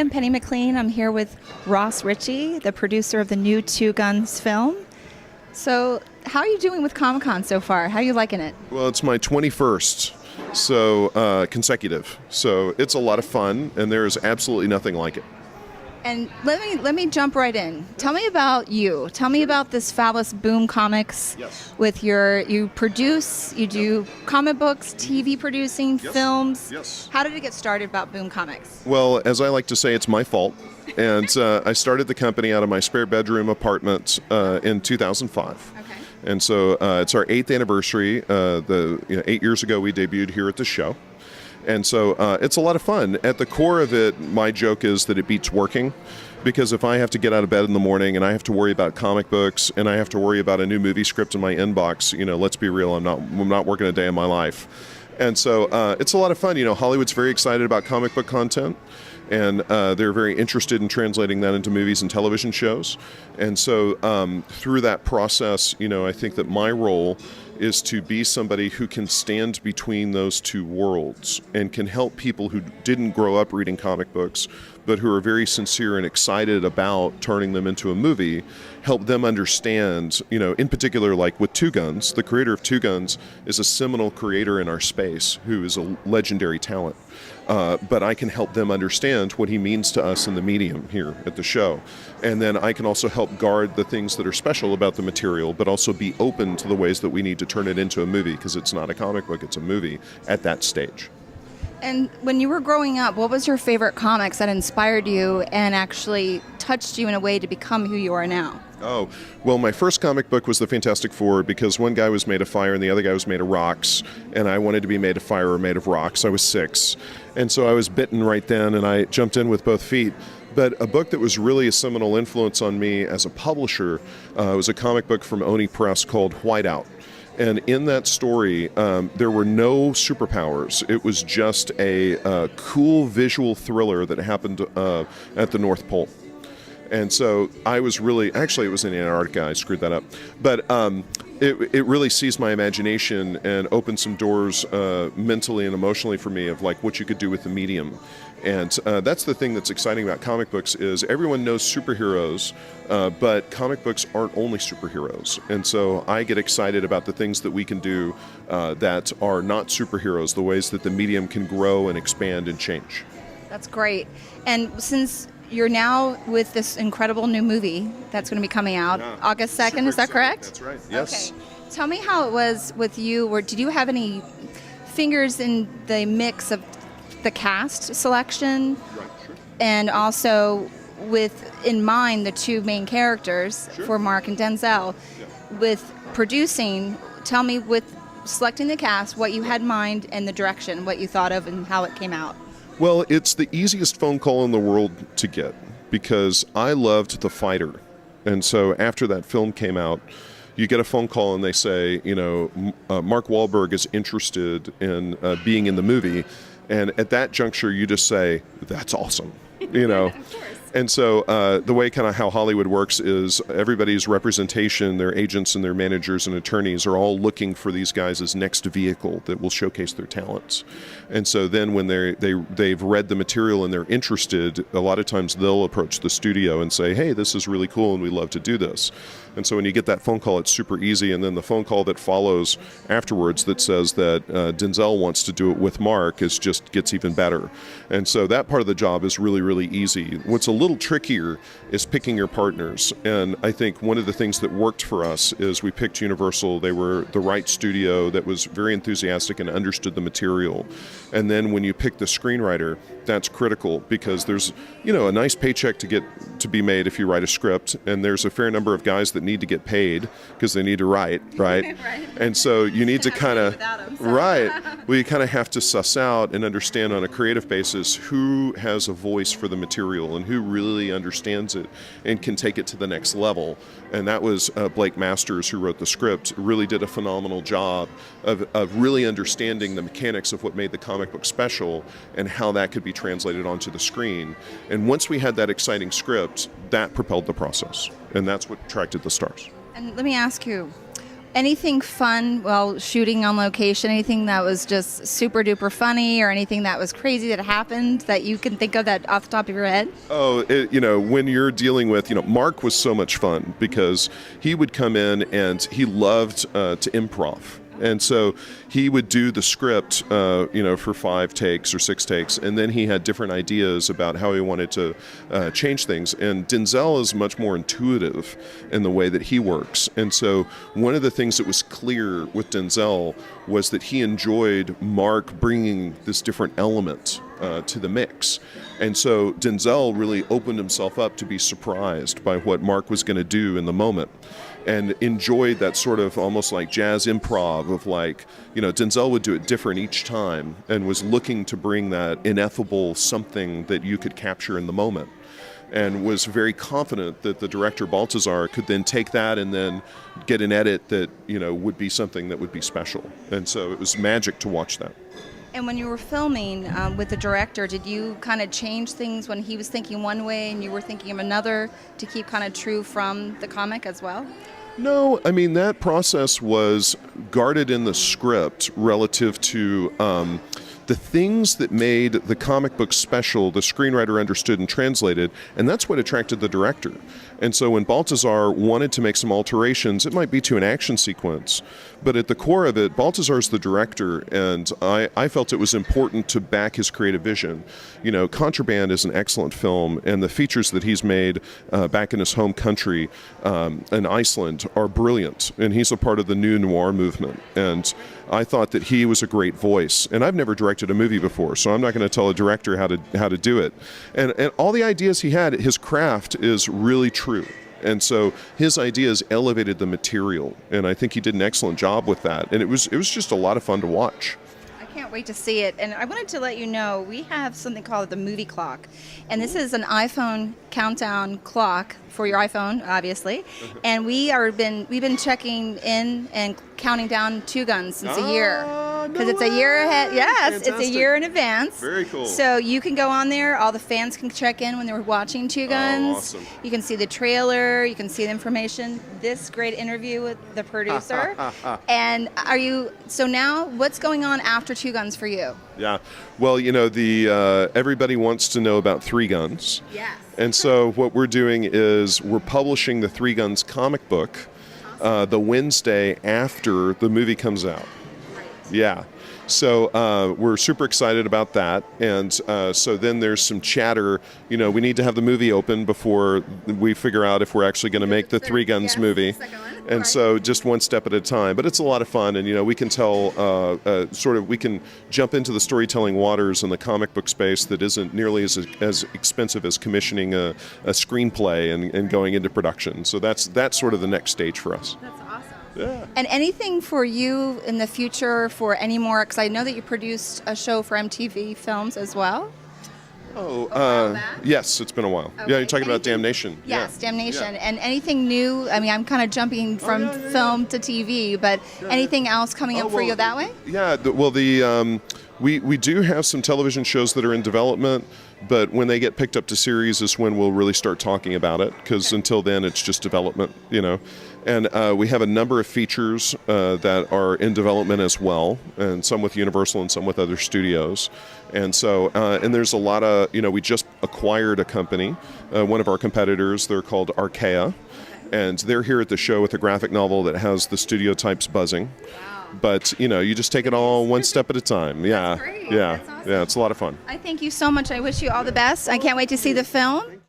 am Penny McLean. I'm here with Richie, the producer of the new Two Guns film. So, how are you doing with Comic-Con so far? How are you liking it? Well, it's my 21st, so consecutive. So it's a lot of fun, and there is absolutely nothing like it. And let me jump right in. Tell me about you. Tell me about this Phallus Boom Comics. Yes. With you produce, you do comic books, TV producing, films. Yes. How did it get started about Boom Comics? Well, as I like to say, it's my fault. And I started the company out of my spare bedroom apartment in 2005. Okay. And so it's our 8th anniversary. 8 years ago, we debuted here at the show. And so it's a lot of fun. At the core of it, my joke is that it beats working. Because if I have to get out of bed in the morning and I have to worry about comic books and I have to worry about a new movie script in my inbox, let's be real, I'm not working a day in my life. And so it's a lot of fun. Hollywood's very excited about comic book content. And they're very interested in translating that into movies and television shows. And so through that process, I think that my role is to be somebody who can stand between those two worlds and can help people who didn't grow up reading comic books, but who are very sincere and excited about turning them into a movie, help them understand, in particular, like with Two Guns, the creator of Two Guns is a seminal creator in our space who is a legendary talent. But I can help them understand what he means to us in the medium here at the show. And then I can also help guard the things that are special about the material, but also be open to the ways that we need to turn it into a movie, because it's not a comic book, it's a movie at that stage. And when you were growing up, what was your favorite comics that inspired you and actually touched you in a way to become who you are now? Oh, well, my first comic book was the Fantastic Four, because one guy was made of fire and the other guy was made of rocks, and I wanted to be made of fire or made of rocks. I was 6, and so I was bitten right then, and I jumped in with both feet. But a book that was really a seminal influence on me as a publisher was a comic book from Oni Press called Whiteout. And in that story, there were no superpowers. It was just a cool visual thriller that happened at the North Pole. And so I was actually it was in Antarctica, I screwed that up. But it really seized my imagination and opened some doors mentally and emotionally for me of like what you could do with the medium. And that's the thing that's exciting about comic books is everyone knows superheroes, but comic books aren't only superheroes. And so I get excited about the things that we can do that are not superheroes, the ways that the medium can grow and expand and change. That's great. And since you're now with this incredible new movie that's going to be coming out August 2nd, is that correct? That's right, yes. Okay. Tell me how it was with you, or did you have any fingers in the mix of the cast selection? Right, sure. And also with in mind the two main characters for Mark and Denzel. Yeah. With producing, tell me with selecting the cast, what you had in mind and the direction, what you thought of and how it came out. Well, it's the easiest phone call in the world to get because I loved The Fighter. And so after that film came out, you get a phone call and they say, Mark Wahlberg is interested in being in the movie. And at that juncture, you just say, that's awesome, Of course. And so the way kind of how Hollywood works is everybody's representation, their agents and their managers and attorneys are all looking for these guys as next vehicle that will showcase their talents. And so then when they've read the material and they're interested, a lot of times they'll approach the studio and say, hey, this is really cool and we love to do this. And so when you get that phone call, it's super easy. And then the phone call that follows afterwards that says that Denzel wants to do it with Mark gets even better. And so that part of the job is really, really easy. What's a little trickier is picking your partners. And I think one of the things that worked for us is we picked Universal. They were the right studio that was very enthusiastic and understood the material. And then when you pick the screenwriter, that's critical because there's, a nice paycheck to be made if you write a script, and there's a fair number of guys that need to get paid because they need to write, right? Right. And so you need to kind of, right. Well, you kind of have to suss out and understand on a creative basis who has a voice for the material and who really understands it and can take it to the next level. And that was Blake Masters, who wrote the script, really did a phenomenal job of really understanding the mechanics of what made the comic book special and how that could be translated onto the screen. And once we had that exciting script, that propelled the process. And that's what attracted the stars. And let me ask you, Anything fun while shooting on location? Anything that was just super duper funny, or anything that was crazy that happened that you can think of that off the top of your head? Oh, when you're dealing with, Mark was so much fun because he would come in and he loved to improv. And so he would do the script, for 5 takes or 6 takes, and then he had different ideas about how he wanted to change things. And Denzel is much more intuitive in the way that he works. And so one of the things that was clear with Denzel was that he enjoyed Mark bringing this different element to the mix. And so Denzel really opened himself up to be surprised by what Mark was going to do in the moment, and enjoyed that sort of almost like jazz improv of Denzel would do it different each time and was looking to bring that ineffable something that you could capture in the moment, and was very confident that the director Baltazar could then take that and then get an edit that would be something that would be special. And so it was magic to watch that. And when you were filming with the director, did you kind of change things when he was thinking one way and you were thinking of another to keep kind of true from the comic as well? No, I mean, that process was guarded in the script relative to the things that made the comic book special, the screenwriter understood and translated, and that's what attracted the director. And so when Baltazar wanted to make some alterations, it might be to an action sequence, but at the core of it, Baltazar's the director, and I felt it was important to back his creative vision. Contraband is an excellent film, and the features that he's made back in his home country in Iceland are brilliant, and he's a part of the new noir movement. And I thought that he was a great voice, and I've never directed a movie before, so I'm not going to tell a director how to do it. And all the ideas he had, his craft is really true. And so his ideas elevated the material, and I think he did an excellent job with that. And it was just a lot of fun to watch. I can't wait to see it. And I wanted to let you know we have something called the movie clock, and this is an iPhone countdown clock for your iPhone, obviously. And we've been checking in and counting down Two Guns since a year. Because it's a year ahead. Yes, Fantastic. It's a year in advance. Very cool. So you can go on there. All the fans can check in when they're watching Two Guns. Awesome. You can see the trailer. You can see the information. This great interview with the producer. And so now what's going on after Two Guns for you? Yeah. Well, everybody wants to know about Three Guns. Yes. And so what we're doing is we're publishing the Three Guns comic book the Wednesday after the movie comes out. Yeah. So we're super excited about that. And so then there's some chatter. We need to have the movie open before we figure out if we're actually going to make the Three Guns movie. And so just one step at a time. But it's a lot of fun. And, we can tell we can jump into the storytelling waters in the comic book space that isn't nearly as expensive as commissioning a screenplay and going into production. So that's sort of the next stage for us. That's awesome. Yeah. And anything for you in the future for any more? Because I know that you produced a show for MTV Films as well. Oh, yes, it's been a while. Okay. Yeah, you're talking about Damnation. Yes, yeah. Damnation. Yeah. And anything new? I mean, I'm kind of jumping from film to TV, but anything else coming up for you that way? Yeah, we do have some television shows that are in development, but when they get picked up to series is when we'll really start talking about it, because until then it's just development, And we have a number of features that are in development as well, and some with Universal and some with other studios. And so, and there's a lot of, we just acquired a company, one of our competitors, they're called Archaea, and they're here at the show with a graphic novel that has the studio types buzzing. But, you just take it all one step at a time. Yeah. That's great. Yeah. That's awesome. Yeah, it's a lot of fun. I thank you so much. I wish you all the best. I can't wait to see the film.